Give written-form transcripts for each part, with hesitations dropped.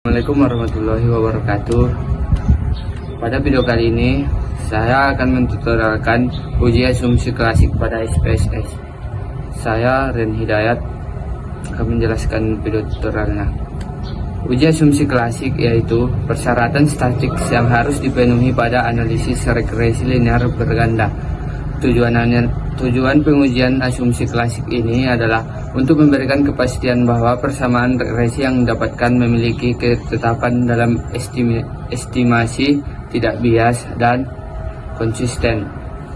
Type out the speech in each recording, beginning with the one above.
Assalamualaikum warahmatullahi wabarakatuh. Pada video kali ini saya akan mentutorialkan uji asumsi klasik pada SPSS. Saya Ren Hidayat akan menjelaskan video tutorialnya. Uji asumsi klasik yaitu persyaratan statik yang harus dipenuhi pada analisis regresi linear berganda. Tujuan pengujian asumsi klasik ini adalah untuk memberikan kepastian bahwa persamaan regresi yang didapatkan memiliki ketetapan dalam estimasi, tidak bias, dan konsisten.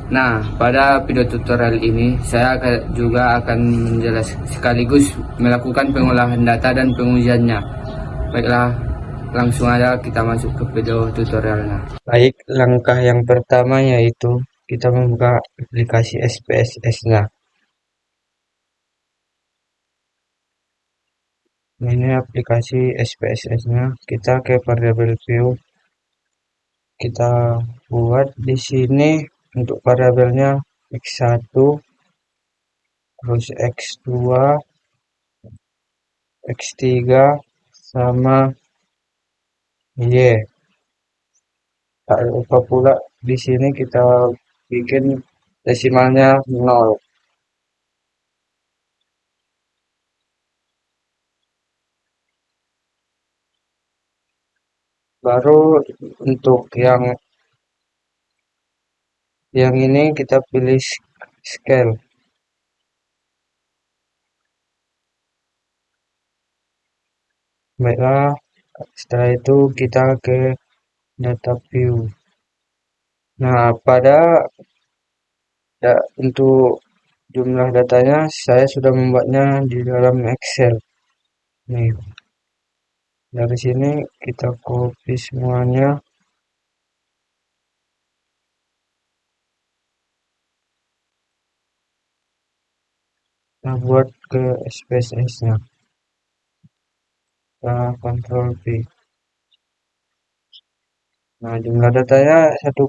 Nah, pada video tutorial ini saya juga akan menjelaskan sekaligus melakukan pengolahan data dan pengujiannya. Baiklah, langsung aja kita masuk ke video tutorialnya. Baik, langkah yang pertama yaitu kita membuka aplikasi SPSS-nya. Ini aplikasi SPSS-nya. Kita ke variable view. Kita buat di sini untuk variabelnya x1, terus x2, x3 sama y. Tak lupa pula di sini kita bikin desimalnya 0. Baru untuk yang ini kita pilih scale. Baiklah, setelah itu kita ke data view. Nah, untuk jumlah datanya saya sudah membuatnya di dalam Excel. Nih, dari sini kita copy semuanya. Kita buat ke SPSS-nya. Kita Ctrl V. Nah, jumlah datanya satu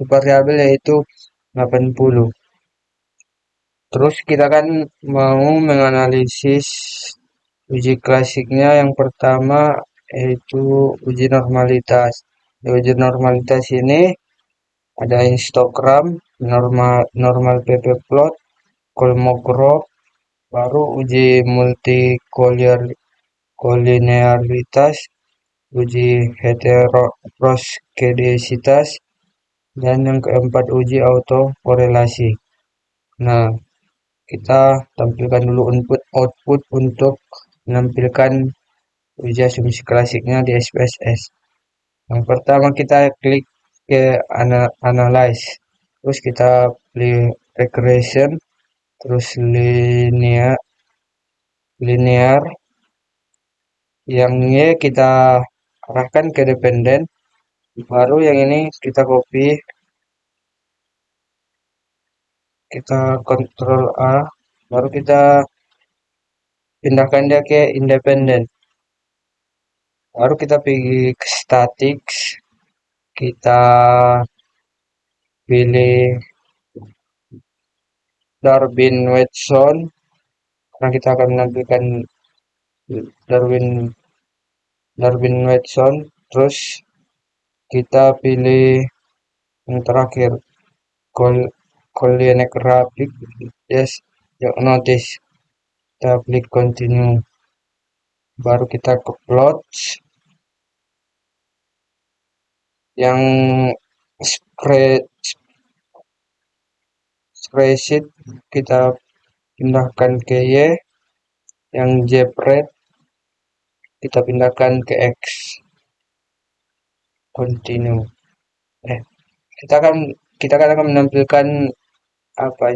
variabel yaitu 80. Terus kita kan mau menganalisis uji klasiknya. Yang pertama yaitu uji normalitas. Di uji normalitas ini ada histogram, normal ppplot, Kolmogorov, baru uji multikolinearitas, uji heteroskedasitas, dan yang keempat uji autokorelasi. Nah, kita tampilkan dulu output untuk menampilkan uji asumsi klasiknya di SPSS. Yang pertama kita klik ke analyze, terus kita pilih regression, terus linear, yang Y kita arahkan ke dependen, baru yang ini kita copy, kita Ctrl A, baru kita pindahkan dia ke independen, baru kita pergi ke statics, kita pilih Darwin-Watson karena kita akan menampilkan Darwin-Watson. Terus kita pilih yang terakhir Collinegraphic, yes, notice. Kita klik continue, baru kita ke plot. Yang spreadsheet kita pindahkan ke Y, yang JPRED kita pindahkan ke X. Continue. Kita akan menampilkan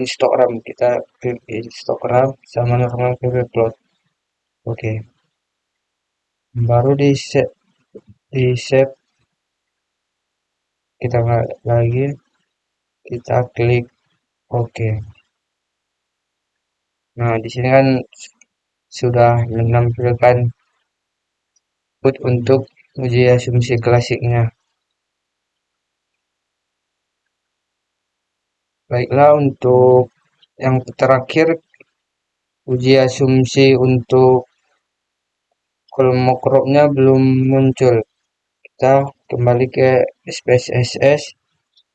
histogram. Kita klik histogram sama normal ppplot. Oke. Baru di save. Kita lagi, kita klik oke. Nah, di sini kan sudah menampilkan output untuk uji asumsi klasiknya. Baiklah, untuk yang terakhir uji asumsi untuk kolmokropnya belum muncul. Kita kembali ke SPSS,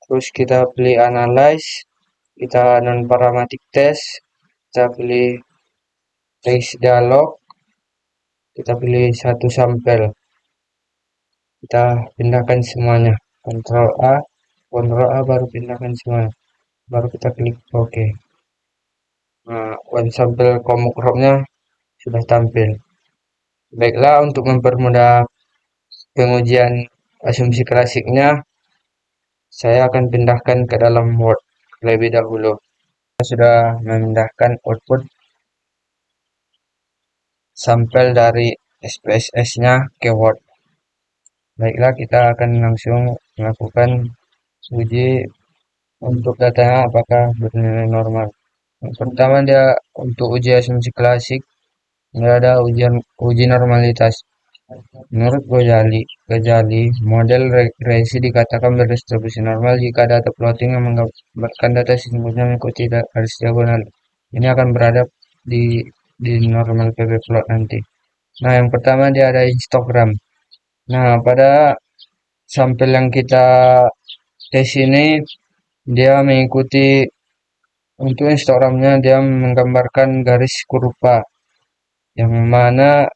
terus kita pilih analyze, kita non parametric test, kita pilih trace dialog, kita pilih satu sampel, kita pindahkan semuanya, Ctrl A baru pindahkan semuanya, baru kita klik OK. Nah, one sampel kolmokropnya sudah tampil. Baiklah, untuk mempermudah pengujian asumsi klasiknya, saya akan pindahkan ke dalam Word lebih dahulu. Saya sudah memindahkan output sampel dari SPSS-nya ke Word. Baiklah, kita akan langsung melakukan uji untuk datanya apakah bernilai normal. Yang pertama, dia untuk uji asumsi klasik, dia ada uji normalitas. Menurut Ghazali, model regresi dikatakan berdistribusi normal jika data plotting yang menggambarkan data sesungguhnya mengikuti garis diagonal. Ini akan berada di normal ppplot nanti. Nah, yang pertama dia ada histogram. Nah, pada sampel yang kita tes ini, dia mengikuti untuk histogramnya dia menggambarkan garis kurva, yang mana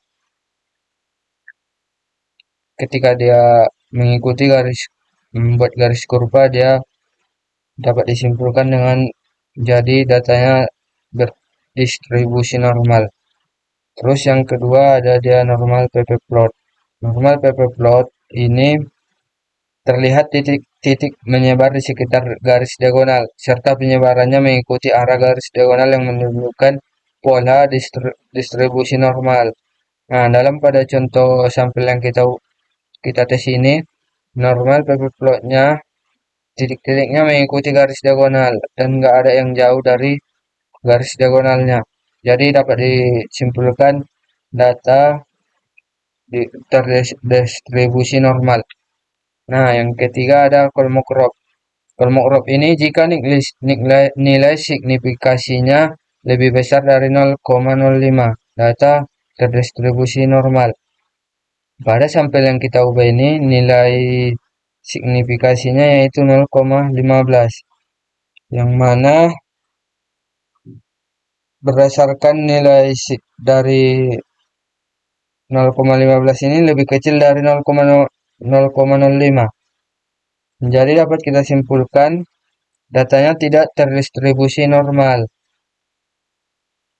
ketika dia mengikuti membuat garis kurva, dia dapat disimpulkan dengan jadi datanya berdistribusi normal. Terus yang kedua ada dia normal ppplot. Normal ppplot ini terlihat titik-titik menyebar di sekitar garis diagonal, serta penyebarannya mengikuti arah garis diagonal yang menunjukkan pola distribusi normal. Nah, pada contoh sampel yang kita tes ini, normal ppplotnya titik-titiknya mengikuti garis diagonal dan nggak ada yang jauh dari garis diagonalnya. Jadi dapat disimpulkan data terdistribusi normal. Nah, yang ketiga ada kolmokrap. Kolmokrap ini jika nilai signifikasinya lebih besar dari 0,05, data terdistribusi normal. Pada sampel yang kita ubah ini, nilai signifikasinya yaitu 0,15, yang mana berdasarkan nilai dari 0,15 ini lebih kecil dari 0,05. Jadi dapat kita simpulkan datanya tidak terdistribusi normal.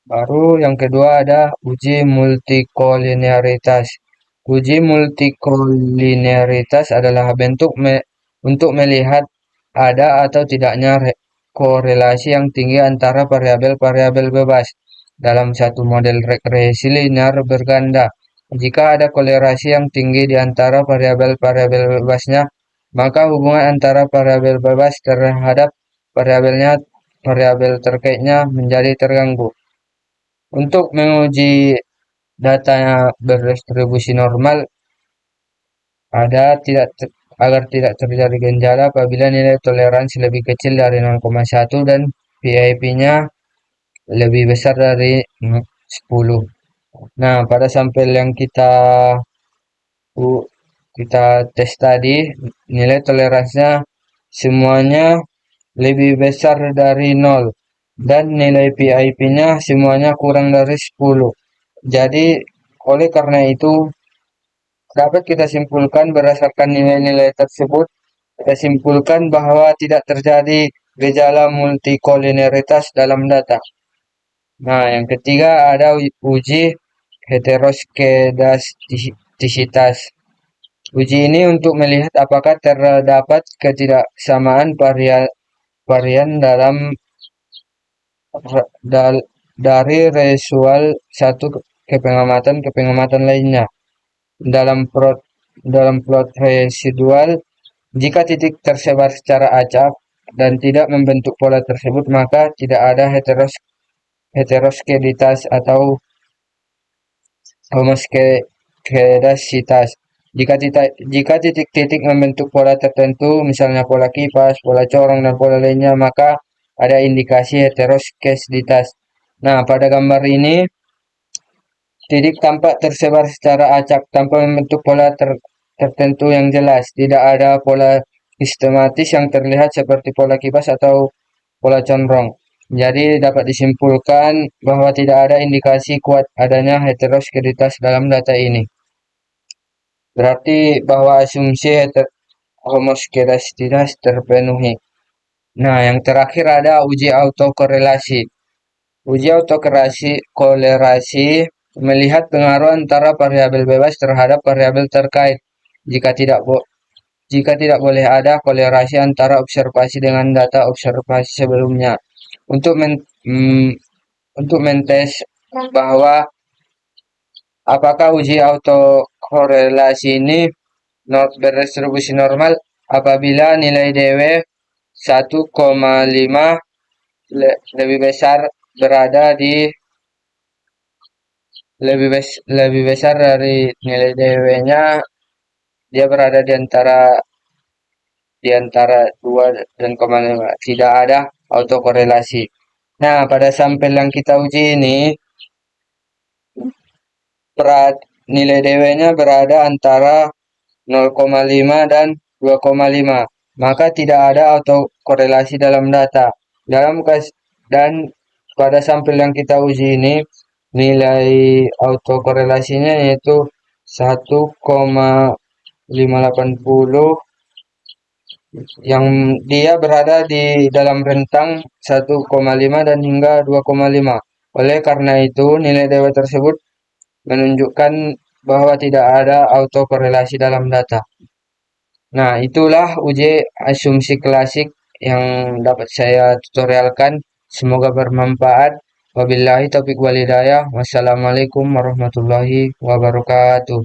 Baru yang kedua ada uji multikolinearitas. Uji multikolinearitas adalah bentuk untuk melihat ada atau tidaknya korelasi yang tinggi antara variabel-variabel bebas dalam satu model regresi linear berganda. Jika ada korelasi yang tinggi di antara variabel-variabel bebasnya, maka hubungan antara variabel bebas terhadap variabel terkaitnya menjadi terganggu. Untuk menguji datanya berdistribusi normal, agar tidak terjadi gejala apabila nilai toleransi lebih kecil dari 0,1 dan PIP-nya lebih besar dari 10. Nah, pada sampel yang kita tes tadi, nilai toleransinya semuanya lebih besar dari 0 dan nilai PIP-nya semuanya kurang dari 10. Jadi, oleh karena itu, dapat kita simpulkan berdasarkan nilai-nilai tersebut, kita simpulkan bahwa tidak terjadi gejala multikolinearitas dalam data. Nah, yang ketiga ada uji heteroskedastisitas. Uji ini untuk melihat apakah terdapat ketidaksamaan varian dari residual satu ke pengamatan lainnya. Dalam plot residual, jika titik tersebar secara acak dan tidak membentuk pola tersebut, maka tidak ada heteroskedasitas atau homoskedasitas. Jika titik-titik membentuk pola tertentu, misalnya pola kipas, pola corong, dan pola lainnya, maka ada indikasi heteroskedasitas. Nah, pada gambar ini Titik tampak tersebar secara acak tanpa membentuk pola tertentu yang jelas. Tidak ada pola sistematis yang terlihat seperti pola kipas atau pola condrong. Jadi dapat disimpulkan bahwa tidak ada indikasi kuat adanya heteroskeditas dalam data ini. Berarti bahwa asumsi homoskedasitas terpenuhi. Nah, yang terakhir ada uji autokorelasi. Uji autokorelasi melihat pengaruh antara variabel bebas terhadap variabel terkait. Jika tidak boleh ada korelasi antara observasi dengan data observasi sebelumnya. Untuk mentes bahwa apakah uji autokorelasi ini berdistribusi normal apabila nilai DW 1,5 lebih besar berada di lebih besar dari nilai DW-nya, dia berada di antara 2 dan 0,5. Tidak ada autokorelasi. Nah, pada sampel yang kita uji ini nilai DW-nya berada antara 0,5 dan 2,5. Maka tidak ada autokorelasi dalam data. Dan pada sampel yang kita uji ini nilai autokorelasinya yaitu 1,580 yang dia berada di dalam rentang 1,5 dan hingga 2,5. Oleh karena itu, nilai DW tersebut menunjukkan bahwa tidak ada autokorelasi dalam data. Nah, itulah uji asumsi klasik yang dapat saya tutorialkan. Semoga bermanfaat. Wabillahi taufiq walhidayah. Wassalamualaikum warahmatullahi wabarakatuh.